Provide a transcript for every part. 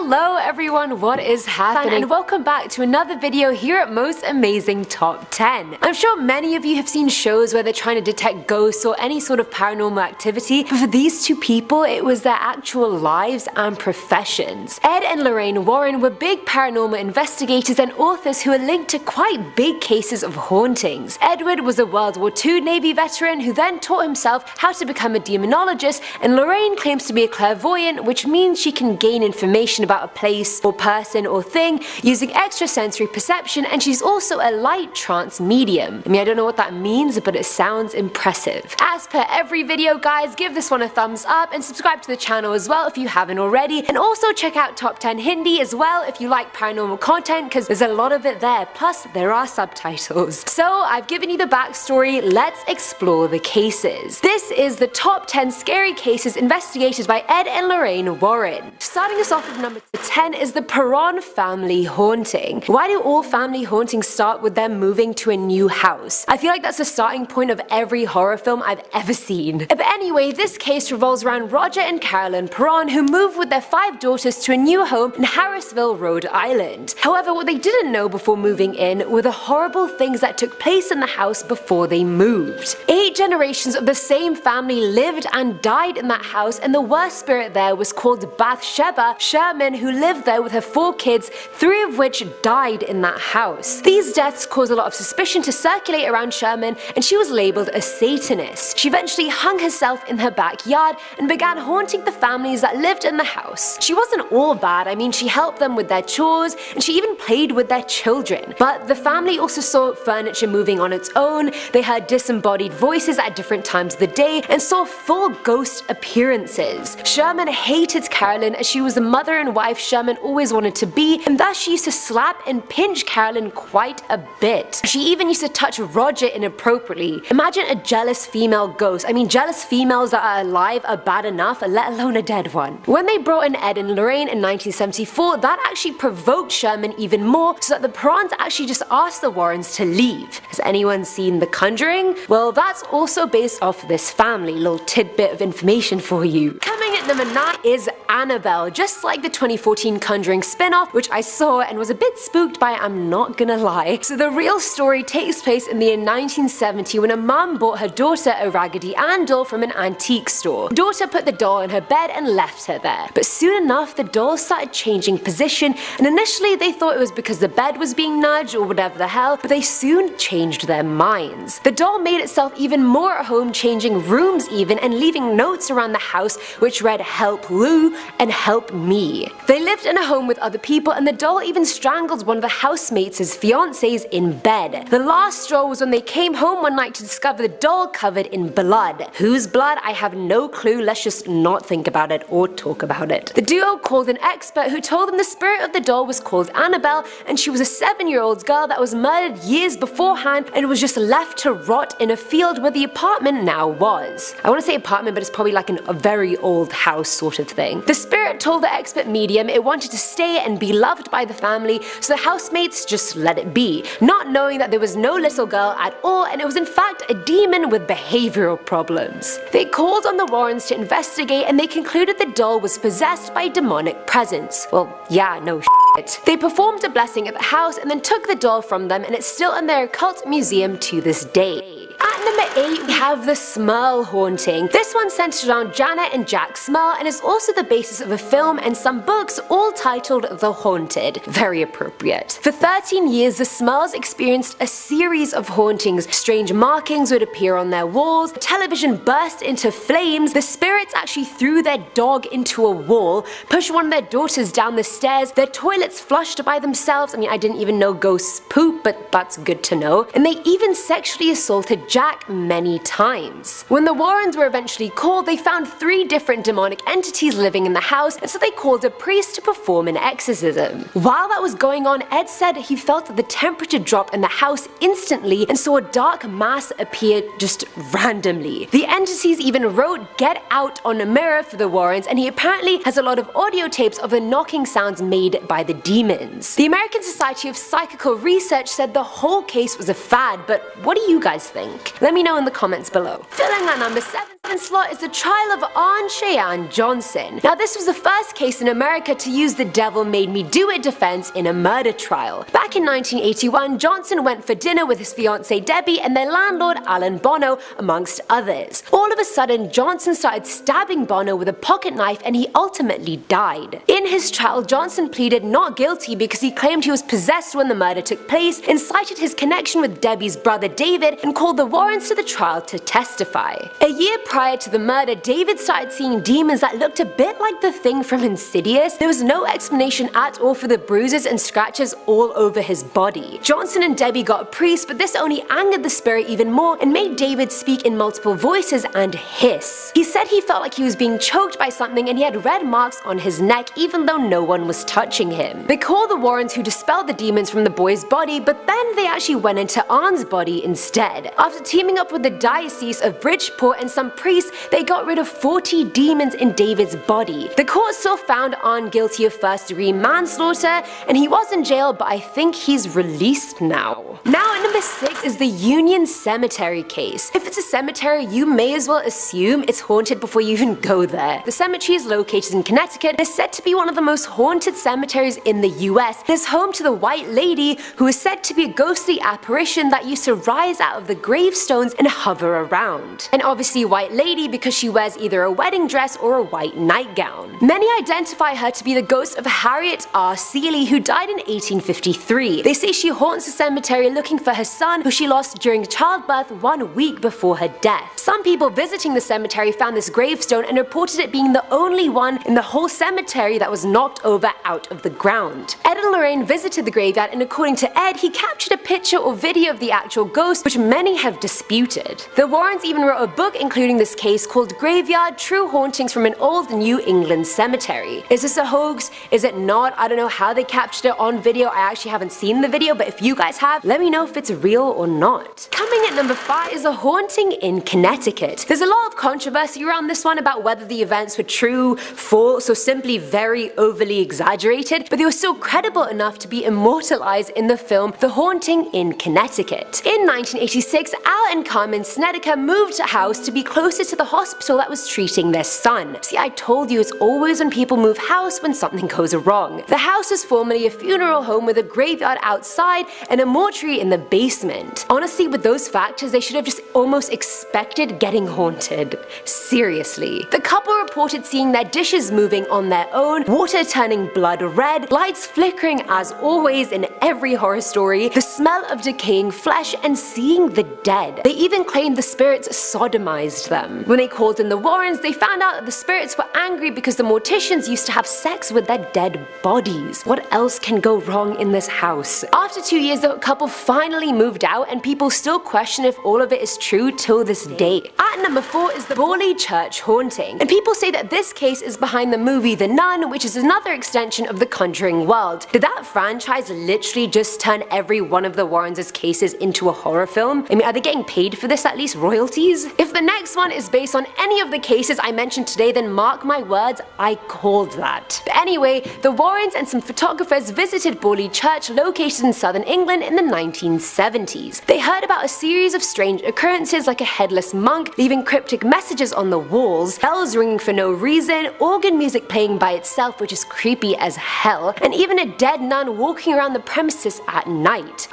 Hello everyone, what is happening? And welcome back to another video here at Most Amazing Top 10. I'm sure many of you have seen shows where they're trying to detect ghosts or any sort of paranormal activity, but for these two people it was their actual lives and professions. Ed and Lorraine Warren were big paranormal investigators and authors who are linked to quite big cases of hauntings. Edward was a World War II Navy veteran who then taught himself how to become a demonologist, and Lorraine claims to be a clairvoyant, which means she can gain information about a place or person or thing using extrasensory perception, and she's also a light trance medium. I mean, I don't know what that means, but it sounds impressive. As per every video, guys, give this one a thumbs up and subscribe to the channel as well if you haven't already, and also check out Top 10 Hindi as well if you like paranormal content, because there's a lot of it there, plus there are subtitles. So I've given you the backstory, let's explore the cases. This is the top 10 scary cases investigated by Ed and Lorraine Warren. Starting us off with number 10 is the Perron family haunting. Why do all family hauntings start with them moving to a new house? I feel like that's the starting point of every horror film I've ever seen. But anyway, this case revolves around Roger and Carolyn Perron, who moved with their 5 daughters to a new home in Harrisville, Rhode Island. However, what they didn't know before moving in were the horrible things that took place in the house before they moved. 8 generations of the same family lived and died in that house, and the worst spirit there was called Bathsheba Sherman, who lived there with her 4 kids, 3 of which died in that house. These deaths caused a lot of suspicion to circulate around Sherman, and she was labeled a Satanist. She eventually hung herself in her backyard and began haunting the families that lived in the house. She wasn't all bad, I mean, she helped them with their chores, and she even played with their children. But the family also saw furniture moving on its own, they heard disembodied voices at different times of the day, and saw full ghost appearances. Sherman hated Carolyn as she was the mother and wife Sherman always wanted to be, and thus she used to slap and pinch Carolyn quite a bit. She even used to touch Roger inappropriately. Imagine a jealous female ghost. I mean, jealous females that are alive are bad enough, let alone a dead one. When they brought in Ed and Lorraine in 1974, that actually provoked Sherman even more, so that the Perrons actually just asked the Warrens to leave. Has anyone seen The Conjuring? Well, that's also based off this family. Little tidbit of information for you. Coming at number 9 is Annabelle, just like the 2014 Conjuring spin-off, which I saw and was a bit spooked by, I'm not gonna lie. So the real story takes place in the year 1970 when a mum bought her daughter a Raggedy Ann doll from an antique store. Daughter put the doll in her bed and left her there. But soon enough, the doll started changing position, and initially they thought it was because the bed was being nudged or whatever the hell, but they soon changed their minds. The doll made itself even more at home, changing rooms even, and leaving notes around the house which read "Help Lou" and "Help me." They lived in a home with other people, and the doll even strangled one of the housemates' fiancés in bed. The last straw was when they came home one night to discover the doll covered in blood. Whose blood? I have no clue, let's just not think about it or talk about it. The duo called an expert who told them the spirit of the doll was called Annabelle, and she was a 7-year-old girl that was murdered years beforehand and was just left to rot in a field where the apartment now was. I want to say apartment, but it's probably like a very old house sort of thing. The spirit told the expert medium it wanted to stay and be loved by the family, so the housemates just let it be, not knowing that there was no little girl at all, and it was in fact a demon with behavioral problems. They called on the Warrens to investigate, and they concluded the doll was possessed by a demonic presence. Well, yeah, no shit. They performed a blessing at the house and then took the doll from them, and it's still in their occult museum to this day. At number 8, we have the Smurl haunting. This one centers around Janet and Jack Smurl and is also the basis of a film and some books, all titled The Haunted. Very appropriate. For 13 years, the Smurls experienced a series of hauntings. Strange markings would appear on their walls, television burst into flames, the spirits actually threw their dog into a wall, pushed one of their daughters down the stairs, their toilets flushed by themselves. I mean, I didn't even know ghosts poop, but that's good to know. And they even sexually assaulted Jack many times. When the Warrens were eventually called, they found 3 different demonic entities living in the house, and so they called a priest to perform an exorcism. While that was going on, Ed said he felt that the temperature drop in the house instantly and saw a dark mass appear just randomly. The entities even wrote "Get out" on a mirror for the Warrens, and he apparently has a lot of audio tapes of the knocking sounds made by the demons. The American Society of Psychical Research said the whole case was a fad, but what do you guys think? Let me know in the comments below. Filling our number 7 slot is the trial of Ann Cheyenne Johnson. Now this was the first case in America to use the devil made me do it defense in a murder trial. Back in 1981, Johnson went for dinner with his fiancée Debbie and their landlord Alan Bono, amongst others. All of a sudden, Johnson started stabbing Bono with a pocket knife and he ultimately died. In his trial, Johnson pleaded not guilty because he claimed he was possessed when the murder took place, and cited his connection with Debbie's brother David, and called the Warrens to the trial to testify. A year prior to the murder, David started seeing demons that looked a bit like the Thing from Insidious. There was no explanation at all for the bruises and scratches all over his body. Johnson and Debbie got a priest, but this only angered the spirit even more and made David speak in multiple voices and hiss. He said he felt like he was being choked by something and he had red marks on his neck even though no one was touching him. They called the Warrens, who dispelled the demons from the boy's body, but then they actually went into Ann's body instead. After teaming up with the Diocese of Bridgeport and some priests, they got rid of 40 demons in David's body. The court still found Ann guilty of first-degree manslaughter, and he was in jail, but I think he's released now. Now at number 6 is the Union Cemetery case. If it's a cemetery, you may as well assume it's haunted before you even go there. The cemetery is located in Connecticut and is said to be one of the most haunted cemeteries in the US. It is home to the White Lady, who is said to be a ghostly apparition that used to rise out of the gravestones and hover around. And obviously White Lady because she wears either a wedding dress or a white nightgown. Many identify her to be the ghost of Harriet R. Seeley, who died in 1853. They say she haunts the cemetery looking for her son, who she lost during childbirth 1 week before her death. Some people visiting the cemetery found this gravestone and reported it being the only one in the whole cemetery that was knocked over out of the ground. Ed and Lorraine visited the graveyard, and according to Ed, he captured a picture or video of the actual ghost, which many have disputed. The Warrens even wrote a book including this case called Graveyard: True Hauntings from an Old New England Cemetery. Is this a hoax? Is it not? I don't know how they captured it on video. I actually haven't seen the video, but if you guys have, let me know if it's real or not. Coming at number 5 is a haunting in Connecticut. There's a lot of controversy around this one about whether the events were true, false, or simply very overly exaggerated, but they were still credible enough to be immortalized in the film The Haunting in Connecticut. In 1986, Al and Carmen Snedeker moved a house to be closer to the hospital that was treating their son. See, I told you it's always when people move house when something goes wrong. The house was formerly a funeral home with a graveyard outside and a mortuary in the basement. Honestly, with those factors, they should have just almost expected getting haunted. Seriously. The couple reported seeing their dishes moving on their own, water turning blood red, lights flickering as always in every horror story, the smell of decaying flesh, and seeing the dead. They even claimed the spirits sodomized them. When they called in the Warrens, they found out that the spirits were angry because the morticians used to have sex with their dead bodies. What else can go wrong in this house? After 2 years, the couple finally moved out, and people still question if all of it is true till this day. At number 4 is the Borley Church haunting, and people say that this case is behind the movie The Nun, which is another extension of the Conjuring world. Did that franchise literally just turn every one of the Warrens' cases into a horror film? I mean, are they getting paid for this, at least royalties? If the next one is based on any of the cases I mentioned today, then mark my words, I called that. But anyway, the Warrens and some photographers visited Borley Church, located in southern England, in the 1970s. They heard about a series of strange occurrences like a headless monk leaving cryptic messages on the walls, bells ringing for no reason, organ music playing by itself, which is creepy as hell, and even a dead nun walking around the premises at night.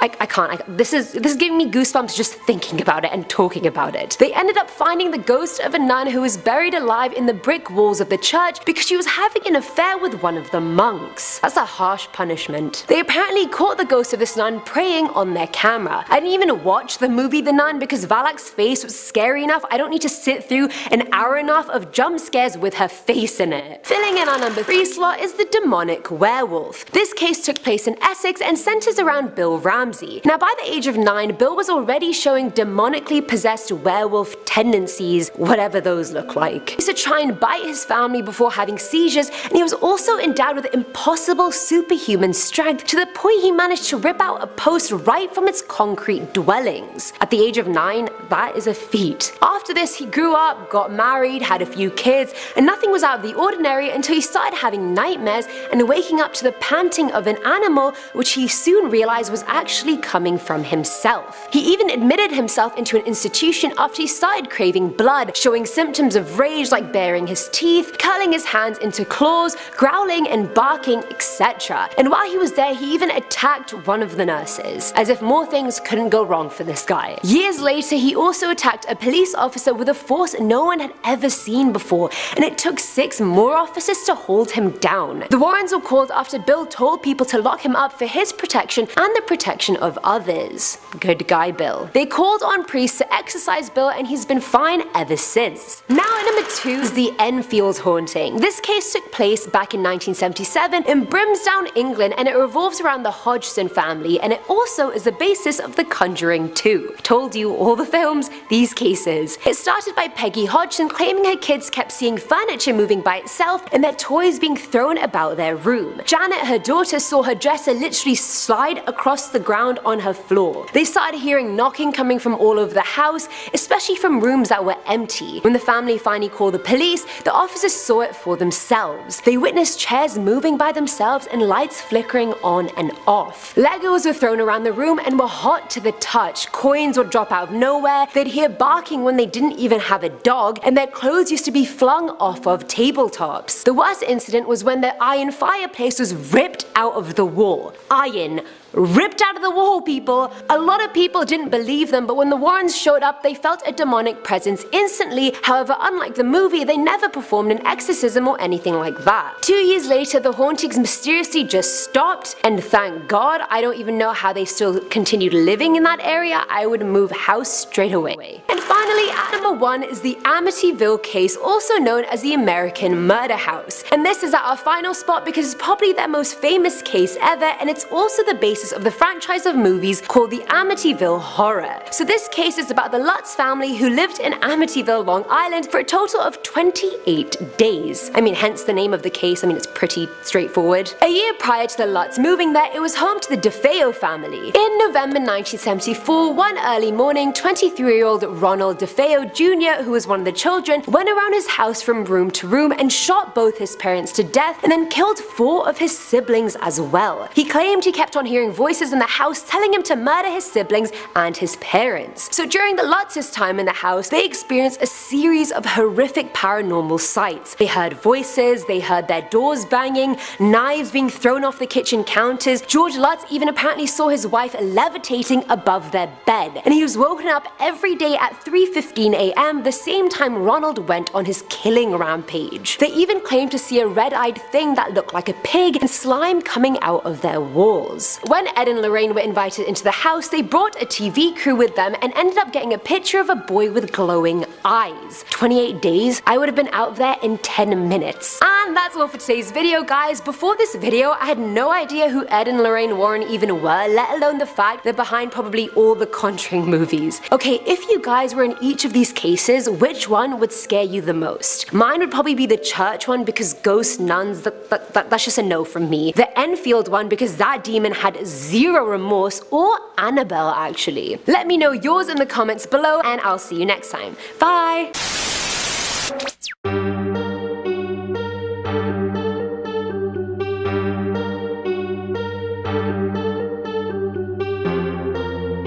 This is giving me goosebumps just thinking about it and talking about it. They ended up finding the ghost of a nun who was buried alive in the brick walls of the church because she was having an affair with one of the monks. That's a harsh punishment. They apparently caught the ghost of this nun praying on their camera. I didn't even watch the movie The Nun because Valak's face was scary enough. I don't need to sit through an hour and a half of jump scares with her face in it. Filling in our number 3 slot is the demonic werewolf. This case took place in Essex and centers around Bill Ramsey. Now, by the age of 9, Bill was already showing demonically possessed werewolf tendencies, whatever those look like. He used to try and bite his family before having seizures, and he was also endowed with impossible superhuman strength to the point he managed to rip out a post right from its concrete dwellings. At the age of 9, that is a feat. After this, he grew up, got married, had a few kids, and nothing was out of the ordinary until he started having nightmares and waking up to the panting of an animal, which he soon realized was actually coming from himself. He even admitted himself himself into an institution after he started craving blood, showing symptoms of rage like baring his teeth, curling his hands into claws, growling and barking, etc. And while he was there, he even attacked one of the nurses, as if more things couldn't go wrong for this guy. Years later, he also attacked a police officer with a force no one had ever seen before, and it took 6 more officers to hold him down. The Warrens were called after Bill told people to lock him up for his protection and the protection of others. Good guy, Bill. They called on priests to exorcise Bill, and he's been fine ever since. Now at number 2 is the Enfield haunting. This case took place back in 1977 in Brimsdown, England, and it revolves around the Hodgson family, and it also is the basis of The Conjuring 2. Told you, all the films, these cases. It started by Peggy Hodgson claiming her kids kept seeing furniture moving by itself and their toys being thrown about their room. Janet, her daughter, saw her dresser literally slide across the ground on her floor. They started hearing knocking coming from all over the house, especially from rooms that were empty. When the family finally called the police, the officers saw it for themselves. They witnessed chairs moving by themselves and lights flickering on and off. Legos were thrown around the room and were hot to the touch. Coins would drop out of nowhere, they'd hear barking when they didn't even have a dog, and their clothes used to be flung off of tabletops. The worst incident was when the iron fireplace was ripped out of the wall. Iron ripped out of the wall, people. A lot of people didn't believe them, but when the Warrens showed up, they felt a demonic presence instantly. However, unlike the movie, they never performed an exorcism or anything like that. 2 years later, the hauntings mysteriously just stopped, and thank God. I don't even know how they still continued living in that area. I would move house straight away. And finally, at number 1 is the Amityville case, also known as the American Murder House. And this is at our final spot because it's probably their most famous case ever, and it's also the basis of the franchise of movies called the Amityville Horror. So this case is about the Lutz family who lived in Amityville, Long Island for a total of 28 days. I mean, hence the name of the case. I mean, it's pretty straightforward. A year prior to the Lutz moving there, it was home to the DeFeo family. In November 1974, one early morning, 23-year-old Ronald DeFeo Jr., who was one of the children, went around his house from room to room and shot both his parents to death and then killed 4 of his siblings as well. He claimed he kept on hearing voices in the house telling him to murder his siblings and his parents. So during the Lutz's time in the house, they experienced a series of horrific paranormal sights. They heard voices, they heard their doors banging, knives being thrown off the kitchen counters. George Lutz even apparently saw his wife levitating above their bed, and he was woken up every day at 3:15 a.m., the same time Ronald went on his killing rampage. They even claimed to see a red-eyed thing that looked like a pig and slime coming out of their walls. When Ed and Lorraine were invited into the house, they brought a TV crew with them and ended up getting a picture of a boy with glowing eyes. 28 days? I would have been out there in 10 minutes. And that's all for today's video, guys. Before this video, I had no idea who Ed and Lorraine Warren even were, let alone the fact they're behind probably all the Conjuring movies. Okay, if you guys were in each of these cases, which one would scare you the most? Mine would probably be the church one because ghost nuns, that's just a no from me. The Enfield one because that demon had zero remorse, or Annabelle actually. Let me know yours in the comments below, and I'll see you next time. Bye!